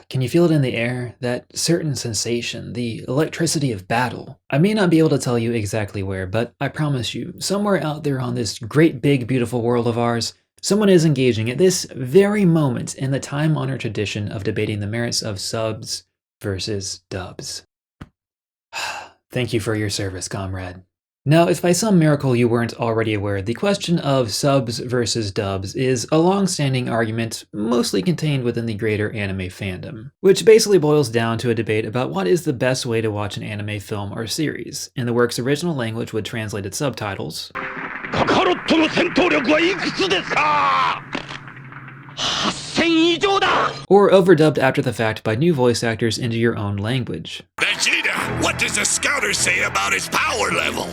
Can you feel it in the air? That certain sensation, the electricity of battle. I may not be able to tell you exactly where, but I promise you, somewhere out there on this great big beautiful world of ours, someone is engaging at this very moment in the time-honored tradition of debating the merits of subs versus dubs. Thank you for your service, comrade. Now, if by some miracle you weren't already aware, the question of subs versus dubs is a long-standing argument mostly contained within the greater anime fandom, which basically boils down to a debate about what is the best way to watch an anime film or series. In the work's original language with translated subtitles, or overdubbed after the fact by new voice actors into your own language. Vegeta, what does the scouter say about his power level?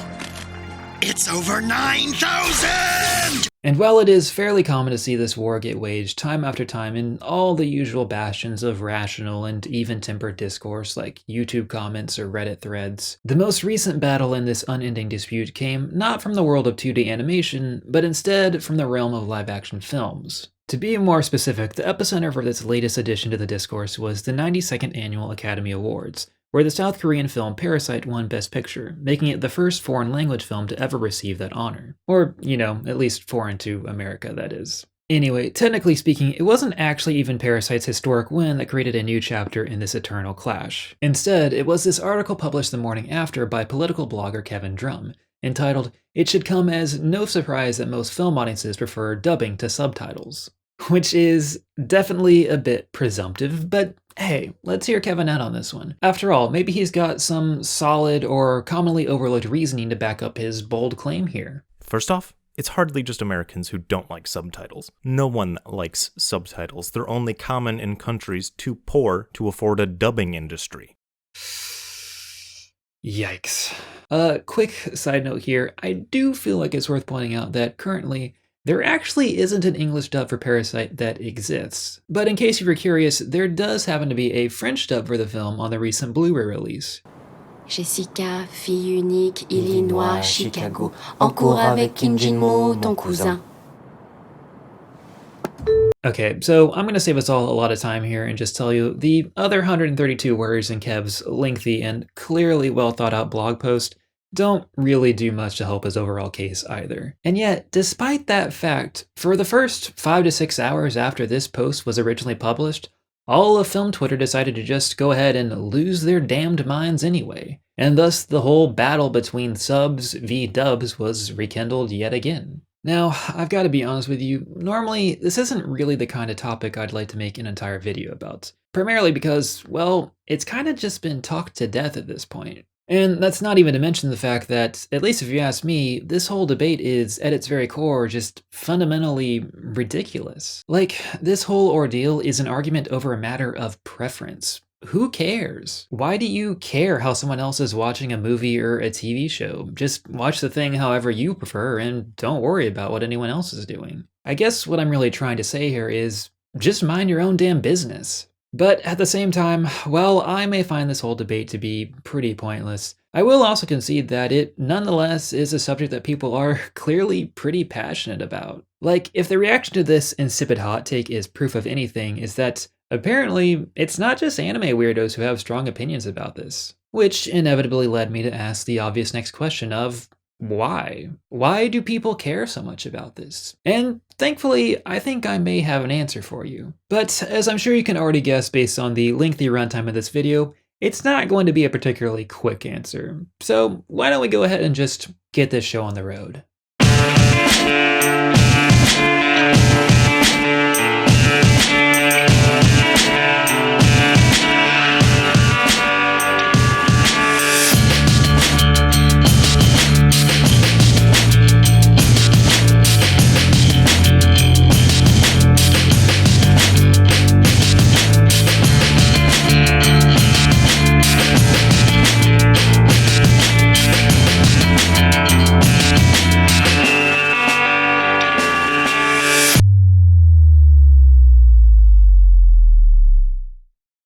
It's over 9,000! And while it is fairly common to see this war get waged time after time in all the usual bastions of rational and even-tempered discourse like YouTube comments or Reddit threads, the most recent battle in this unending dispute came not from the world of 2D animation, but instead from the realm of live-action films. To be more specific, the epicenter for this latest addition to the discourse was the 92nd Annual Academy Awards, where the South Korean film Parasite won Best Picture, making it the first foreign language film to ever receive that honor. Or, you know, at least foreign to America, that is. Anyway, technically speaking, it wasn't actually even Parasite's historic win that created a new chapter in this eternal clash. Instead, it was this article published the morning after by political blogger Kevin Drum, entitled, "It should come as no surprise that most film audiences prefer dubbing to subtitles." Which is definitely a bit presumptive, but hey, let's hear Kevin out on this one. After all, maybe he's got some solid or commonly overlooked reasoning to back up his bold claim here. First off, it's hardly just Americans who don't like subtitles. No one likes subtitles. They're only common in countries too poor to afford a dubbing industry. Yikes. Quick side note here, I do feel like it's worth pointing out that currently, there actually isn't an English dub for Parasite that exists. But in case you were curious, there does happen to be a French dub for the film on the recent Blu-ray release. Jessica, fille unique, Illinois, Chicago, en cours avec Kim Jin-mo, ton cousin. Okay, so I'm going to save us all a lot of time here and just tell you the other 132 words in Kev's lengthy and clearly well thought out blog post don't really do much to help his overall case either. And yet, despite that fact, for the first 5 to 6 hours after this post was originally published, all of film Twitter decided to just go ahead and lose their damned minds anyway. And thus the whole battle between subs v dubs was rekindled yet again. Now, I've got to be honest with you, normally this isn't really the kind of topic I'd like to make an entire video about. Primarily because, well, it's kind of just been talked to death at this point. And that's not even to mention the fact that, at least if you ask me, this whole debate is, at its very core, just fundamentally ridiculous. Like, this whole ordeal is an argument over a matter of preference. Who cares? Why do you care how someone else is watching a movie or a TV show? Just watch the thing however you prefer and don't worry about what anyone else is doing. I guess what I'm really trying to say here is, just mind your own damn business. But at the same time, while I may find this whole debate to be pretty pointless, I will also concede that it nonetheless is a subject that people are clearly pretty passionate about. Like, if the reaction to this insipid hot take is proof of anything, is that apparently it's not just anime weirdos who have strong opinions about this. Which inevitably led me to ask the obvious next question of, why? Why do people care so much about this? And thankfully, I think I may have an answer for you. But as I'm sure you can already guess based on the lengthy runtime of this video, it's not going to be a particularly quick answer. So why don't we go ahead and just get this show on the road?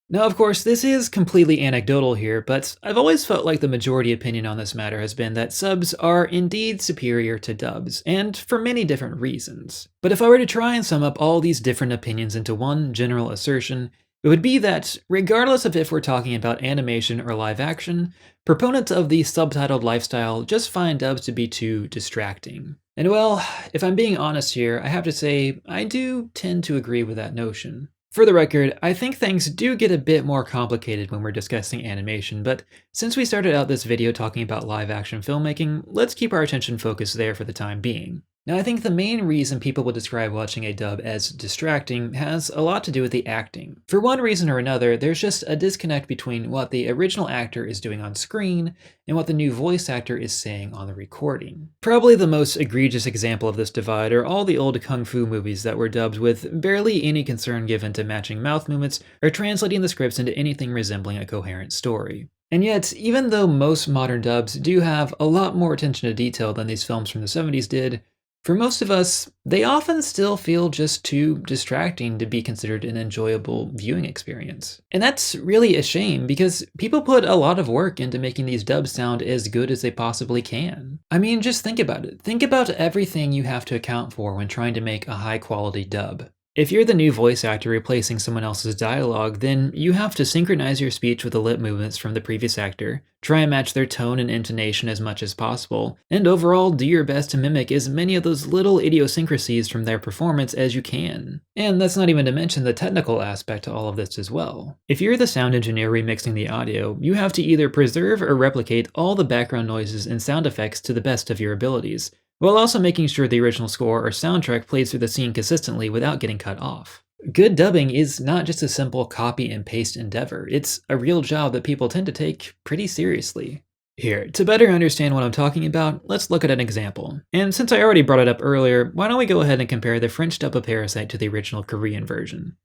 Now, of course, this is completely anecdotal here, but I've always felt like the majority opinion on this matter has been that subs are indeed superior to dubs, and for many different reasons. But if I were to try and sum up all these different opinions into one general assertion, would be that, regardless of if we're talking about animation or live action, proponents of the subtitled lifestyle just find dubs to be too distracting. And well, if I'm being honest here, I have to say I do tend to agree with that notion. For the record, I think things do get a bit more complicated when we're discussing animation, but since we started out this video talking about live action filmmaking, let's keep our attention focused there for the time being. Now, I think the main reason people would describe watching a dub as distracting has a lot to do with the acting. For one reason or another, there's just a disconnect between what the original actor is doing on screen and what the new voice actor is saying on the recording. Probably the most egregious example of this divide are all the old kung fu movies that were dubbed with barely any concern given to matching mouth movements or translating the scripts into anything resembling a coherent story. And yet, even though most modern dubs do have a lot more attention to detail than these films from the 70s did, for most of us, they often still feel just too distracting to be considered an enjoyable viewing experience. And that's really a shame because people put a lot of work into making these dubs sound as good as they possibly can. I mean, just think about it. Think about everything you have to account for when trying to make a high quality dub. If you're the new voice actor replacing someone else's dialogue, then you have to synchronize your speech with the lip movements from the previous actor, try and match their tone and intonation as much as possible, and overall do your best to mimic as many of those little idiosyncrasies from their performance as you can. And that's not even to mention the technical aspect to all of this as well. If you're the sound engineer remixing the audio, you have to either preserve or replicate all the background noises and sound effects to the best of your abilities, while also making sure the original score or soundtrack plays through the scene consistently without getting cut off. Good dubbing is not just a simple copy and paste endeavor, it's a real job that people tend to take pretty seriously. Here, to better understand what I'm talking about, let's look at an example. And since I already brought it up earlier, why don't we go ahead and compare the French dub of Parasite to the original Korean version.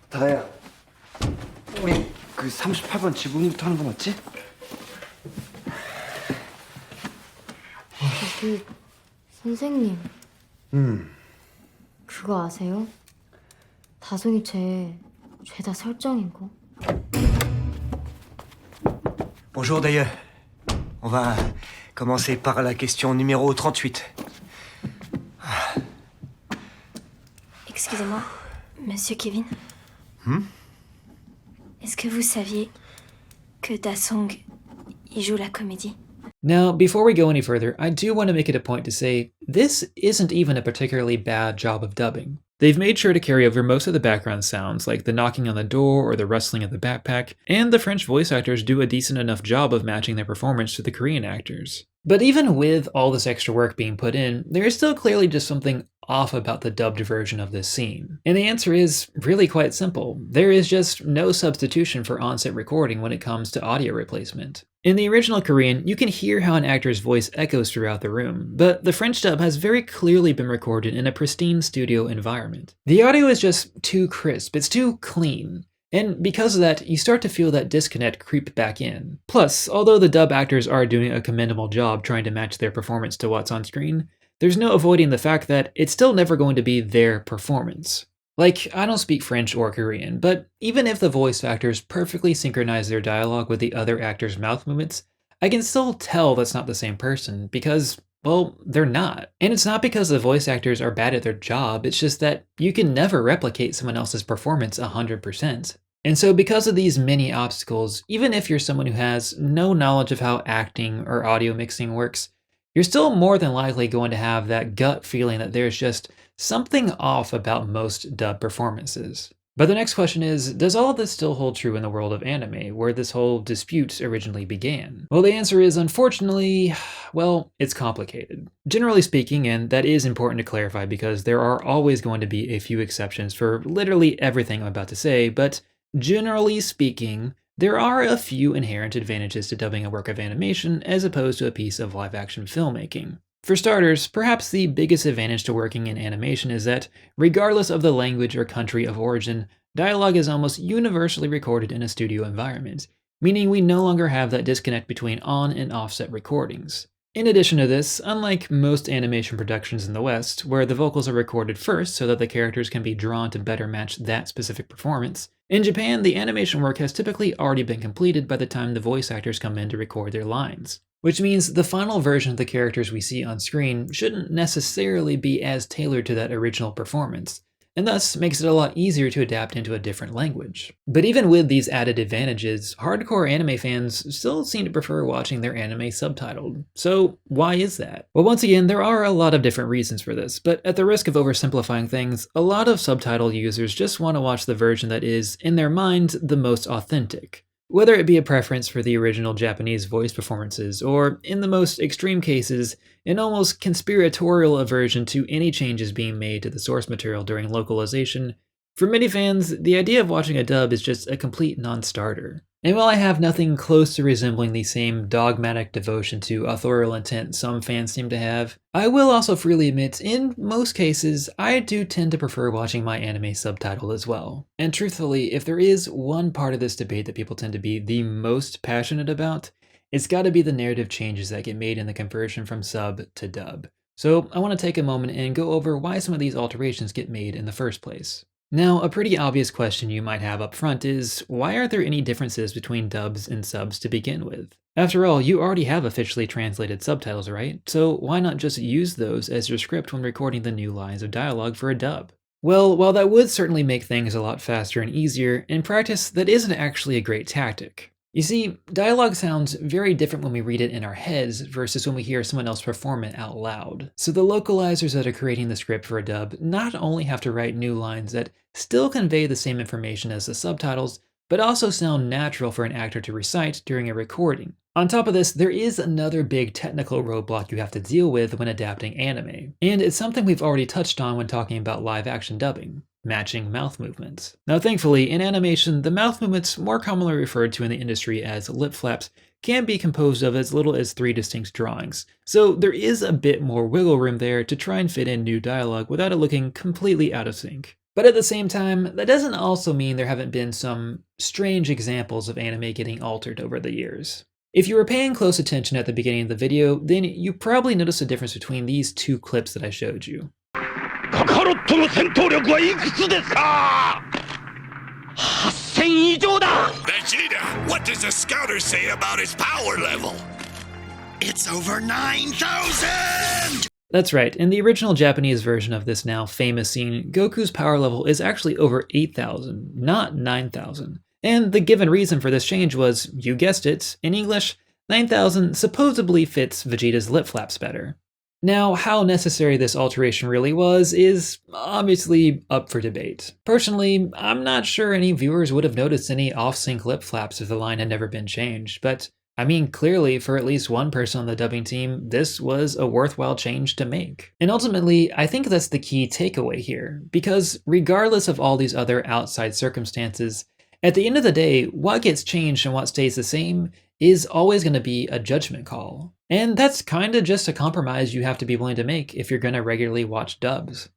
다다야, 우리 그 38번 지붕이부터 하는 거 맞지? 선생님. 그거 아세요? 다송이 죄다 설정인 거. Bonjour d'ailleurs. On va commencer par la question numéro 38. Excusez-moi, Monsieur Kevin. Est-ce que vous saviez que Da-song y joue la comédie? Now, before we go any further, I do want to make it a point to say, this isn't even a particularly bad job of dubbing. They've made sure to carry over most of the background sounds, like the knocking on the door or the rustling of the backpack, and the French voice actors do a decent enough job of matching their performance to the Korean actors. But even with all this extra work being put in, there is still clearly just something off about the dubbed version of this scene. And the answer is really quite simple. There is just no substitution for on-set recording when it comes to audio replacement. In the original Korean, you can hear how an actor's voice echoes throughout the room, but the French dub has very clearly been recorded in a pristine studio environment. The audio is just too crisp, it's too clean. And because of that, you start to feel that disconnect creep back in. Plus, although the dub actors are doing a commendable job trying to match their performance to what's on screen, there's no avoiding the fact that it's still never going to be their performance. Like, I don't speak French or Korean, but even if the voice actors perfectly synchronize their dialogue with the other actors' mouth movements, I can still tell that's not the same person because, well, they're not. And it's not because the voice actors are bad at their job, it's just that you can never replicate someone else's performance 100%. And so because of these many obstacles, even if you're someone who has no knowledge of how acting or audio mixing works, you're still more than likely going to have that gut feeling that there's just something off about most dub performances. But the next question is, does all of this still hold true in the world of anime, where this whole dispute originally began? Well, the answer is, unfortunately, well, it's complicated. Generally speaking, and that is important to clarify because there are always going to be a few exceptions for literally everything I'm about to say, but generally speaking, there are a few inherent advantages to dubbing a work of animation as opposed to a piece of live-action filmmaking. For starters, perhaps the biggest advantage to working in animation is that, regardless of the language or country of origin, dialogue is almost universally recorded in a studio environment, meaning we no longer have that disconnect between on- and offset recordings. In addition to this, unlike most animation productions in the West, where the vocals are recorded first so that the characters can be drawn to better match that specific performance, in Japan, the animation work has typically already been completed by the time the voice actors come in to record their lines. Which means the final version of the characters we see on screen shouldn't necessarily be as tailored to that original performance, and thus makes it a lot easier to adapt into a different language. But even with these added advantages, hardcore anime fans still seem to prefer watching their anime subtitled. So why is that? Well, once again, there are a lot of different reasons for this, but at the risk of oversimplifying things, a lot of subtitle users just want to watch the version that is, in their mind, the most authentic. Whether it be a preference for the original Japanese voice performances, or, in the most extreme cases, an almost conspiratorial aversion to any changes being made to the source material during localization, for many fans, the idea of watching a dub is just a complete non-starter. And while I have nothing close to resembling the same dogmatic devotion to authorial intent some fans seem to have, I will also freely admit, in most cases, I do tend to prefer watching my anime subtitled as well. And truthfully, if there is one part of this debate that people tend to be the most passionate about, it's gotta be the narrative changes that get made in the conversion from sub to dub. So I want to take a moment and go over why some of these alterations get made in the first place. Now, a pretty obvious question you might have up front is, why aren't there any differences between dubs and subs to begin with? After all, you already have officially translated subtitles, right? So why not just use those as your script when recording the new lines of dialogue for a dub? Well, while that would certainly make things a lot faster and easier, in practice that isn't actually a great tactic. You see, dialogue sounds very different when we read it in our heads versus when we hear someone else perform it out loud. So the localizers that are creating the script for a dub not only have to write new lines that still convey the same information as the subtitles, but also sound natural for an actor to recite during a recording. On top of this, there is another big technical roadblock you have to deal with when adapting anime, and it's something we've already touched on when talking about live-action dubbing. Matching mouth movements. Now thankfully, in animation, the mouth movements, more commonly referred to in the industry as lip flaps, can be composed of as little as 3 distinct drawings, so there is a bit more wiggle room there to try and fit in new dialogue without it looking completely out of sync. But at the same time, that doesn't also mean there haven't been some strange examples of anime getting altered over the years. If you were paying close attention at the beginning of the video, then you probably noticed a difference between these two clips that I showed you. カカロットの戦闘力はいくつですか ?8000 以上だ Vegeta, what does the scouter say about his power level? It's over 9,000! That's right, in the original Japanese version of this now famous scene, Goku's power level is actually over 8,000, not 9,000. And the given reason for this change was, you guessed it, in English, 9,000 supposedly fits Vegeta's lip flaps better. Now, how necessary this alteration really was is obviously up for debate. Personally, I'm not sure any viewers would have noticed any off-sync lip flaps if the line had never been changed, but I mean, clearly, for at least one person on the dubbing team, this was a worthwhile change to make. And ultimately, I think that's the key takeaway here, because regardless of all these other outside circumstances, at the end of the day, what gets changed and what stays the same is always going to be a judgment call. And that's kinda just a compromise you have to be willing to make if you're gonna regularly watch dubs.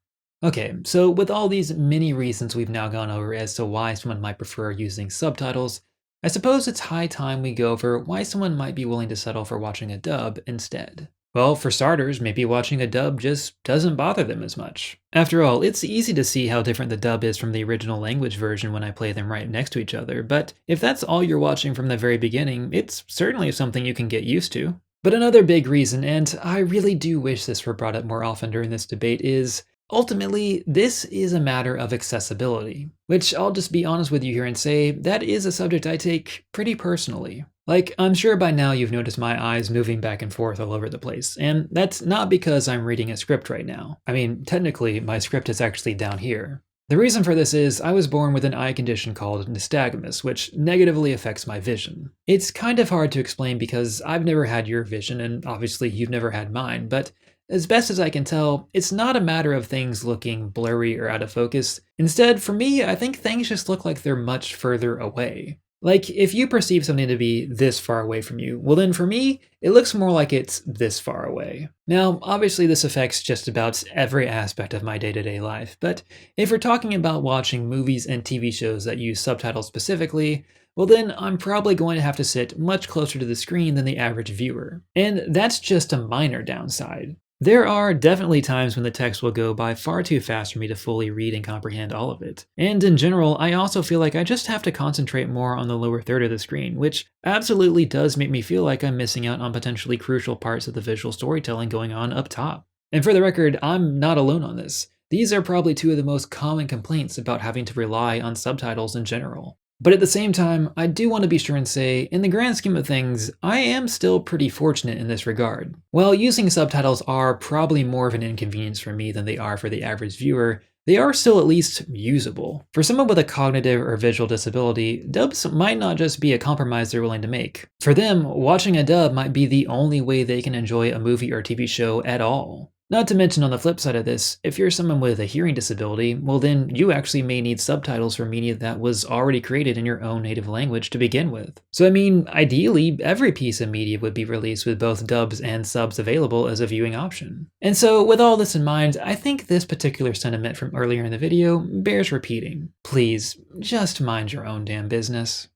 Okay, so with all these many reasons we've now gone over as to why someone might prefer using subtitles, I suppose it's high time we go over why someone might be willing to settle for watching a dub instead. Well, for starters, maybe watching a dub just doesn't bother them as much. After all, it's easy to see how different the dub is from the original language version when I play them right next to each other, but if that's all you're watching from the very beginning, it's certainly something you can get used to. But another big reason, and I really do wish this were brought up more often during this debate, is ultimately, this is a matter of accessibility, which I'll just be honest with you here and say, that is a subject I take pretty personally. Like, I'm sure by now you've noticed my eyes moving back and forth all over the place, and that's not because I'm reading a script right now. I mean, technically, my script is actually down here. The reason for this is I was born with an eye condition called nystagmus, which negatively affects my vision. It's kind of hard to explain because I've never had your vision, and obviously you've never had mine, but as best as I can tell, it's not a matter of things looking blurry or out of focus. Instead, for me, I think things just look like they're much further away. Like, if you perceive something to be this far away from you, well then for me, it looks more like it's this far away. Now, obviously this affects just about every aspect of my day-to-day life, but if we're talking about watching movies and TV shows that use subtitles specifically, well then I'm probably going to have to sit much closer to the screen than the average viewer. And that's just a minor downside. There are definitely times when the text will go by far too fast for me to fully read and comprehend all of it. And in general, I also feel like I just have to concentrate more on the lower third of the screen, which absolutely does make me feel like I'm missing out on potentially crucial parts of the visual storytelling going on up top. And for the record, I'm not alone on this. These are probably two of the most common complaints about having to rely on subtitles in general. But at the same time, I do want to be sure and say, in the grand scheme of things, I am still pretty fortunate in this regard. While using subtitles are probably more of an inconvenience for me than they are for the average viewer, they are still at least usable. For someone with a cognitive or visual disability, dubs might not just be a compromise they're willing to make. For them, watching a dub might be the only way they can enjoy a movie or TV show at all. Not to mention, on the flip side of this, if you're someone with a hearing disability, well then you actually may need subtitles for media that was already created in your own native language to begin with. So I mean, ideally, every piece of media would be released with both dubs and subs available as a viewing option. And so with all this in mind, I think this particular sentiment from earlier in the video bears repeating. Please, just mind your own damn business.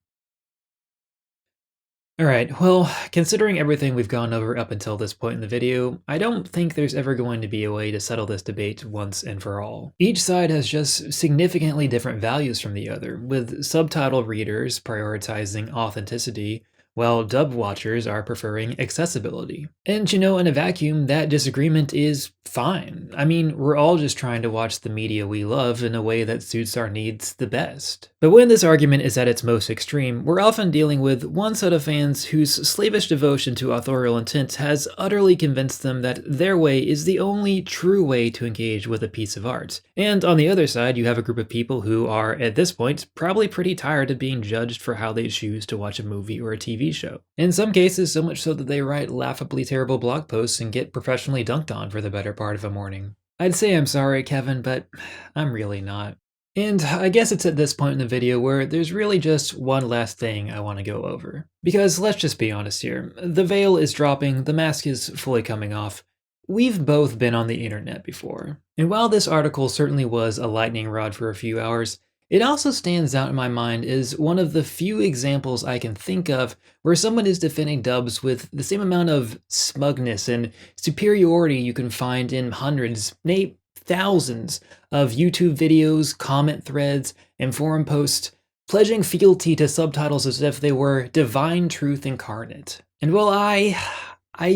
Alright, well, considering everything we've gone over up until this point in the video, I don't think there's ever going to be a way to settle this debate once and for all. Each side has just significantly different values from the other, with subtitle readers prioritizing authenticity, while dub watchers are preferring accessibility. And in a vacuum, that disagreement is fine. I mean, we're all just trying to watch the media we love in a way that suits our needs the best. But when this argument is at its most extreme, we're often dealing with one set of fans whose slavish devotion to authorial intent has utterly convinced them that their way is the only true way to engage with a piece of art. And on the other side, you have a group of people who are, at this point, probably pretty tired of being judged for how they choose to watch a movie or a TV show. In some cases, so much so that they write laughably terrible blog posts and get professionally dunked on for the better part of a morning. I'd say I'm sorry, Kevin, but I'm really not. And I guess it's at this point in the video where there's really just one last thing I want to go over. Because let's just be honest here, the veil is dropping, the mask is fully coming off. We've both been on the internet before. And while this article certainly was a lightning rod for a few hours, it also stands out in my mind as one of the few examples I can think of where someone is defending dubs with the same amount of smugness and superiority you can find in hundreds, nay, thousands of YouTube videos, comment threads, and forum posts, pledging fealty to subtitles as if they were divine truth incarnate. And well, I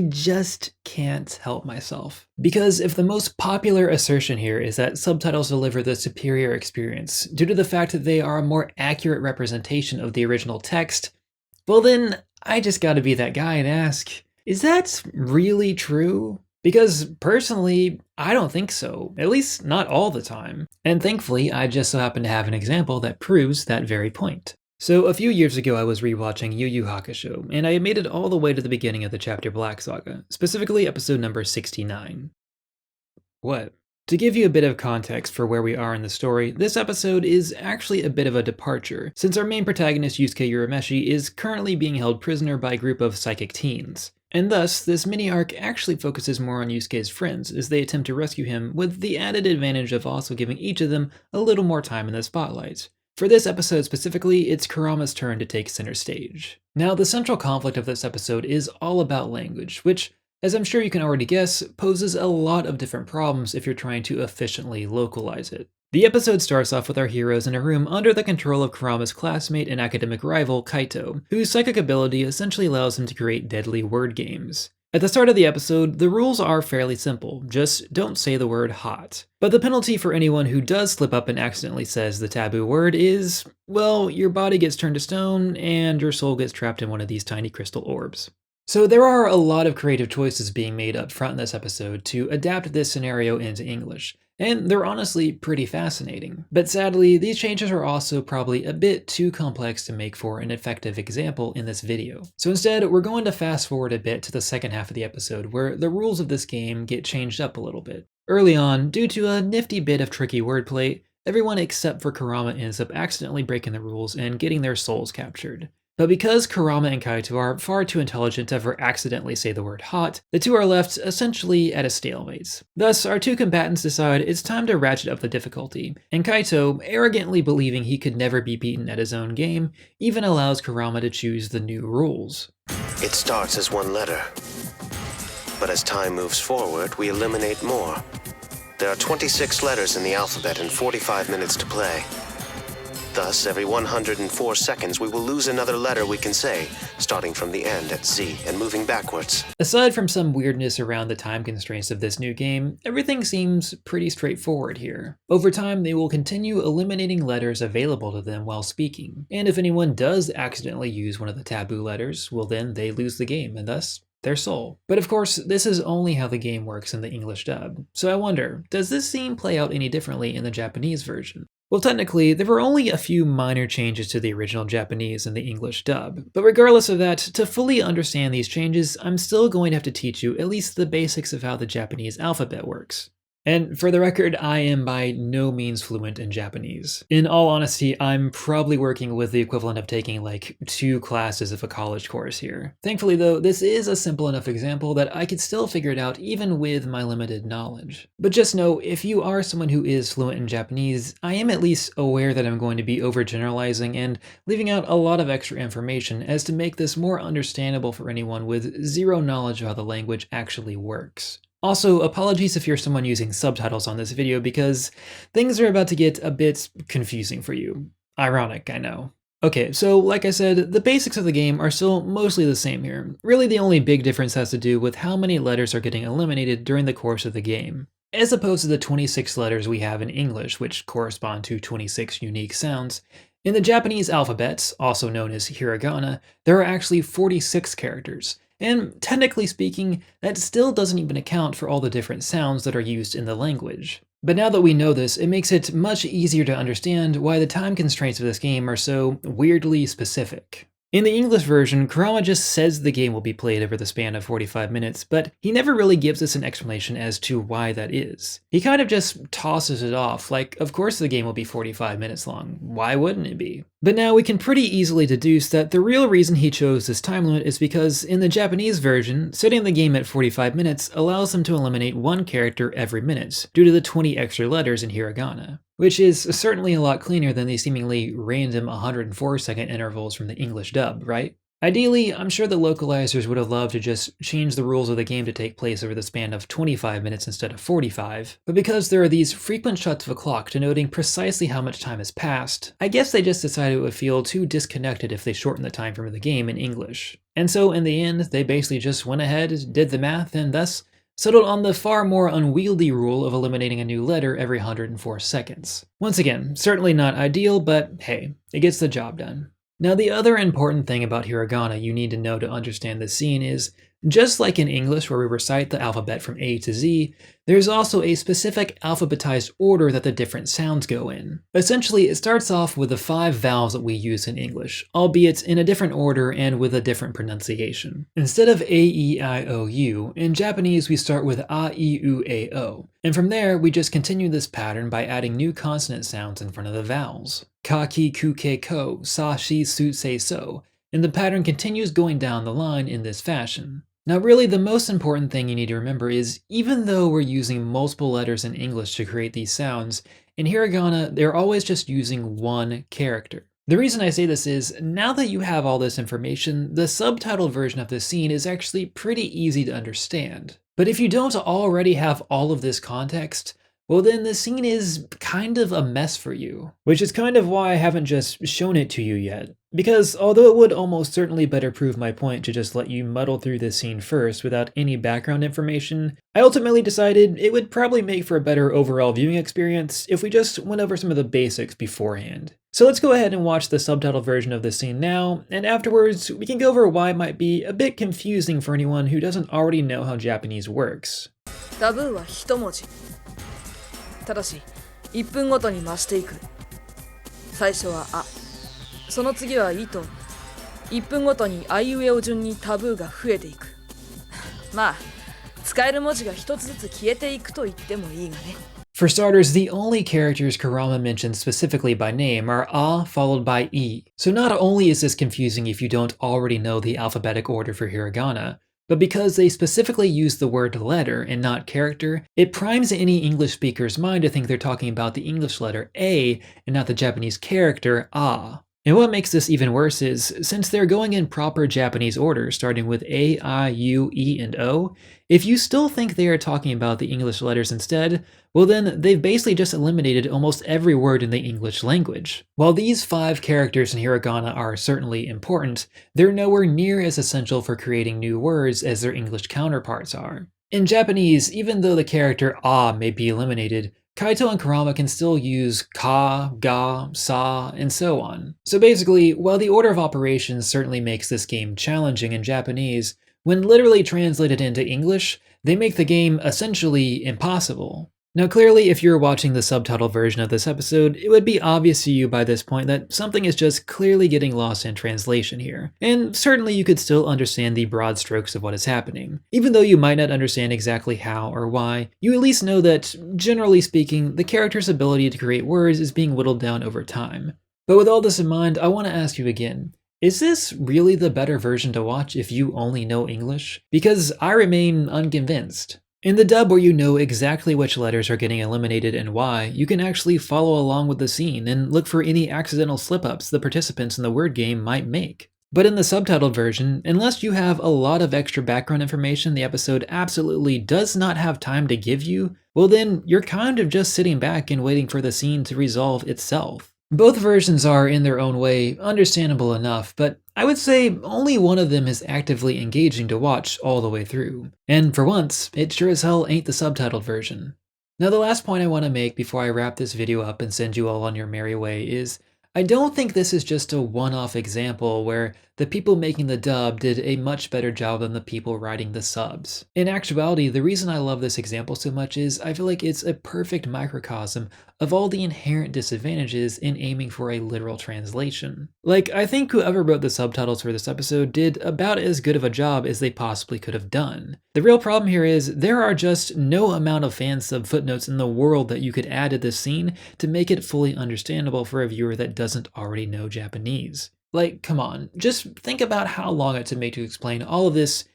just can't help myself. Because if the most popular assertion here is that subtitles deliver the superior experience due to the fact that they are a more accurate representation of the original text, well then, I just gotta be that guy and ask, is that really true? Because personally, I don't think so, at least not all the time. And thankfully, I just so happen to have an example that proves that very point. So a few years ago I was rewatching Yu Yu Hakusho, and I made it all the way to the beginning of the Chapter Black saga, specifically episode number 69. What? To give you a bit of context for where we are in the story, this episode is actually a bit of a departure, since our main protagonist Yusuke Urameshi is currently being held prisoner by a group of psychic teens. And thus, this mini-arc actually focuses more on Yusuke's friends as they attempt to rescue him, with the added advantage of also giving each of them a little more time in the spotlight. For this episode specifically, it's Kurama's turn to take center stage. Now, the central conflict of this episode is all about language, which, as I'm sure you can already guess, poses a lot of different problems if you're trying to efficiently localize it. The episode starts off with our heroes in a room under the control of Kurama's classmate and academic rival, Kaito, whose psychic ability essentially allows him to create deadly word games. At the start of the episode, the rules are fairly simple, just don't say the word hot. But the penalty for anyone who does slip up and accidentally says the taboo word is, well, your body gets turned to stone and your soul gets trapped in one of these tiny crystal orbs. So there are a lot of creative choices being made up front in this episode to adapt this scenario into English, and they're honestly pretty fascinating. But sadly, these changes are also probably a bit too complex to make for an effective example in this video. So instead, we're going to fast forward a bit to the second half of the episode, where the rules of this game get changed up a little bit. Early on, due to a nifty bit of tricky wordplay, everyone except for Kurama ends up accidentally breaking the rules and getting their souls captured. But because Kurama and Kaito are far too intelligent to ever accidentally say the word hot, the two are left essentially at a stalemate. Thus, our two combatants decide it's time to ratchet up the difficulty, and Kaito, arrogantly believing he could never be beaten at his own game, even allows Kurama to choose the new rules. It starts as one letter, but as time moves forward, we eliminate more. There are 26 letters in the alphabet and 45 minutes to play. Thus, every 104 seconds, we will lose another letter we can say, starting from the end at Z and moving backwards. Aside from some weirdness around the time constraints of this new game, everything seems pretty straightforward here. Over time, they will continue eliminating letters available to them while speaking, and if anyone does accidentally use one of the taboo letters, well then they lose the game, and thus their soul. But of course, this is only how the game works in the English dub, so I wonder, does this scene play out any differently in the Japanese version? Well, technically, there were only a few minor changes to the original Japanese and the English dub, but regardless of that, to fully understand these changes, I'm still going to have to teach you at least the basics of how the Japanese alphabet works. And for the record, I am by no means fluent in Japanese. In all honesty, I'm probably working with the equivalent of taking like 2 classes of a college course here. Thankfully though, this is a simple enough example that I could still figure it out even with my limited knowledge. But just know, if you are someone who is fluent in Japanese, I am at least aware that I'm going to be overgeneralizing and leaving out a lot of extra information as to make this more understandable for anyone with zero knowledge of how the language actually works. Also, apologies if you're someone using subtitles on this video because things are about to get a bit confusing for you. Ironic, I know. Okay, so like I said, the basics of the game are still mostly the same here. Really the only big difference has to do with how many letters are getting eliminated during the course of the game. As opposed to the 26 letters we have in English, which correspond to 26 unique sounds, in the Japanese alphabet, also known as hiragana, there are actually 46 characters. And technically speaking, that still doesn't even account for all the different sounds that are used in the language. But now that we know this, it makes it much easier to understand why the time constraints of this game are so weirdly specific. In the English version, Kurama just says the game will be played over the span of 45 minutes, but he never really gives us an explanation as to why that is. He kind of just tosses it off, like of course the game will be 45 minutes long, why wouldn't it be? But now we can pretty easily deduce that the real reason he chose this time limit is because in the Japanese version, setting the game at 45 minutes allows them to eliminate 1 character every minute, due to the 20 extra letters in hiragana. Which is certainly a lot cleaner than the seemingly random 104-second intervals from the English dub, right? Ideally, I'm sure the localizers would have loved to just change the rules of the game to take place over the span of 25 minutes instead of 45, but because there are these frequent shots of a clock denoting precisely how much time has passed, I guess they just decided it would feel too disconnected if they shortened the time frame of the game in English. And so in the end, they basically just went ahead, did the math, and thus settled on the far more unwieldy rule of eliminating a new letter every 104 seconds. Once again, certainly not ideal, but hey, it gets the job done. Now the other important thing about hiragana you need to know to understand this scene is, just like in English where we recite the alphabet from A to Z, there's also a specific alphabetized order that the different sounds go in. Essentially, it starts off with the 5 vowels that we use in English, albeit in a different order and with a different pronunciation. Instead of A, E, I, O, U, in Japanese we start with A, I, U, A, O, and from there we just continue this pattern by adding new consonant sounds in front of the vowels. Ka, ki, ku, ke, ko, sa, shi, su, se, so, and the pattern continues going down the line in this fashion. Now really the most important thing you need to remember is, even though we're using multiple letters in English to create these sounds, in hiragana they're always just using 1 character. The reason I say this is, now that you have all this information, the subtitled version of this scene is actually pretty easy to understand. But if you don't already have all of this context, well then the scene is kind of a mess for you. Which is kind of why I haven't just shown it to you yet. Because although it would almost certainly better prove my point to just let you muddle through this scene first without any background information, I ultimately decided it would probably make for a better overall viewing experience if we just went over some of the basics beforehand. So let's go ahead and watch the subtitled version of this scene now, and afterwards we can go over why it might be a bit confusing for anyone who doesn't already know how Japanese works. タブーは一文字。ただし、1分ごとに増していく。最初はあ。その次はいと。1分ごとにあいうえお順にタブーが増えていく。まあ、使える文字が一つずつ消えていくと言ってもいいがね。For starters, the only characters Kurama mentions specifically by name are A followed by E. So not only is this confusing if you don't already know the alphabetic order for hiragana, but because they specifically use the word letter and not character, it primes any English speaker's mind to think they're talking about the English letter A and not the Japanese character A. And what makes this even worse is, since they're going in proper Japanese order, starting with A, I, U, E, and O, if you still think they are talking about the English letters instead, well then they've basically just eliminated almost every word in the English language. While these 5 characters in Hiragana are certainly important, they're nowhere near as essential for creating new words as their English counterparts are. In Japanese, even though the character A may be eliminated, Kaito and Kurama can still use ka, ga, sa, and so on. So basically, while the order of operations certainly makes this game challenging in Japanese, when literally translated into English, they make the game essentially impossible. Now clearly, if you're watching the subtitled version of this episode, it would be obvious to you by this point that something is just clearly getting lost in translation here, and certainly you could still understand the broad strokes of what is happening. Even though you might not understand exactly how or why, you at least know that, generally speaking, the character's ability to create words is being whittled down over time. But with all this in mind, I want to ask you again, is this really the better version to watch if you only know English? Because I remain unconvinced. In the dub where you know exactly which letters are getting eliminated and why, you can actually follow along with the scene and look for any accidental slip-ups the participants in the word game might make. But in the subtitled version, unless you have a lot of extra background information the episode absolutely does not have time to give you, well then you're kind of just sitting back and waiting for the scene to resolve itself. Both versions are, in their own way, understandable enough, but I would say only one of them is actively engaging to watch all the way through. And for once, it sure as hell ain't the subtitled version. Now the last point I want to make before I wrap this video up and send you all on your merry way is, I don't think this is just a one-off example where the people making the dub did a much better job than the people writing the subs. In actuality, the reason I love this example so much is I feel like it's a perfect microcosm of all the inherent disadvantages in aiming for a literal translation. Like, I think whoever wrote the subtitles for this episode did about as good of a job as they possibly could have done. The real problem here is there are just no amount of fan sub footnotes in the world that you could add to this scene to make it fully understandable for a viewer that doesn't already know Japanese. Like, come on, just think about how long it took me to explain all of this,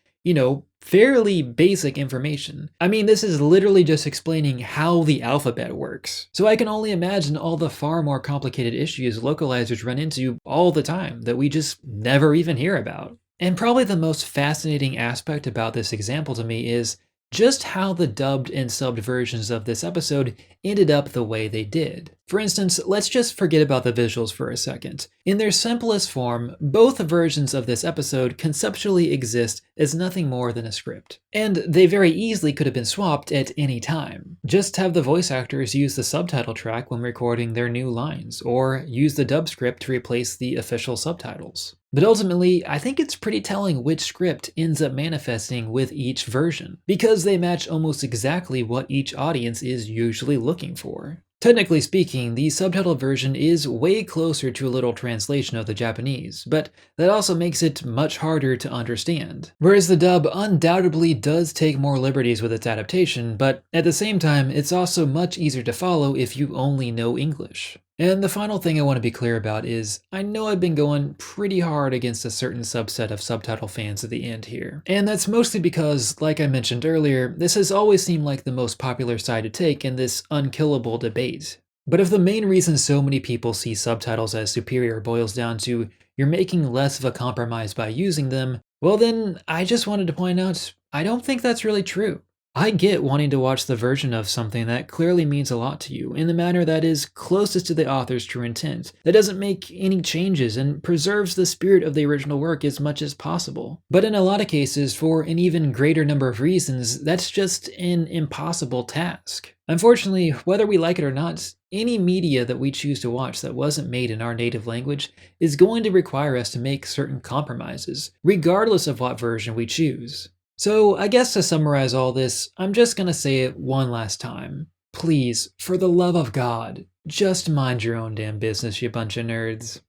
fairly basic information. I mean, this is literally just explaining how the alphabet works. So I can only imagine all the far more complicated issues localizers run into all the time that we just never even hear about. And probably the most fascinating aspect about this example to me is just how the dubbed and subbed versions of this episode ended up the way they did. For instance, let's just forget about the visuals for a second. In their simplest form, both versions of this episode conceptually exist as nothing more than a script. And they very easily could have been swapped at any time. Just have the voice actors use the subtitle track when recording their new lines, or use the dub script to replace the official subtitles. But ultimately, I think it's pretty telling which script ends up manifesting with each version, because they match almost exactly what each audience is usually looking for. Technically speaking, the subtitled version is way closer to a literal translation of the Japanese, but that also makes it much harder to understand. Whereas the dub undoubtedly does take more liberties with its adaptation, but at the same time, it's also much easier to follow if you only know English. And the final thing I want to be clear about is, I know I've been going pretty hard against a certain subset of subtitle fans at the end here. And that's mostly because, like I mentioned earlier, this has always seemed like the most popular side to take in this unkillable debate. But if the main reason so many people see subtitles as superior boils down to you're making less of a compromise by using them, well then, I just wanted to point out, I don't think that's really true. I get wanting to watch the version of something that clearly means a lot to you in the manner that is closest to the author's true intent, that doesn't make any changes and preserves the spirit of the original work as much as possible. But in a lot of cases, for an even greater number of reasons, that's just an impossible task. Unfortunately, whether we like it or not, any media that we choose to watch that wasn't made in our native language is going to require us to make certain compromises, regardless of what version we choose. So I guess to summarize all this, I'm just gonna say it one last time. Please, for the love of God, just mind your own damn business, you bunch of nerds.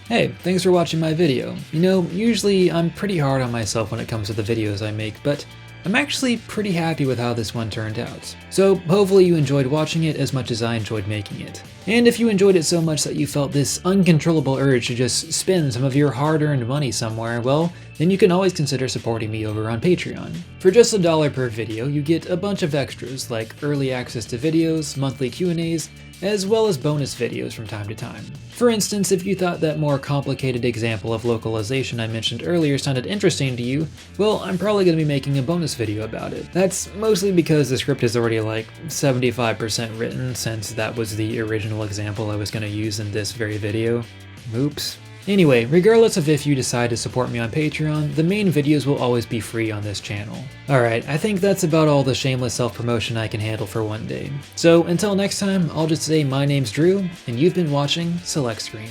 Hey, thanks for watching my video. Usually I'm pretty hard on myself when it comes to the videos I make, but I'm actually pretty happy with how this one turned out. So hopefully you enjoyed watching it as much as I enjoyed making it. And if you enjoyed it so much that you felt this uncontrollable urge to just spend some of your hard-earned money somewhere, well, then you can always consider supporting me over on Patreon. For just $1 per video, you get a bunch of extras like early access to videos, monthly Q&As, as well as bonus videos from time to time. For instance, if you thought that more complicated example of localization I mentioned earlier sounded interesting to you, well, I'm probably going to be making a bonus video about it. That's mostly because the script is already like 75% written, since that was the original example I was going to use in this very video. Oops. Anyway, regardless of if you decide to support me on Patreon, the main videos will always be free on this channel. Alright, I think that's about all the shameless self-promotion I can handle for one day. So until next time, I'll just say my name's Drew, and you've been watching Select Screen.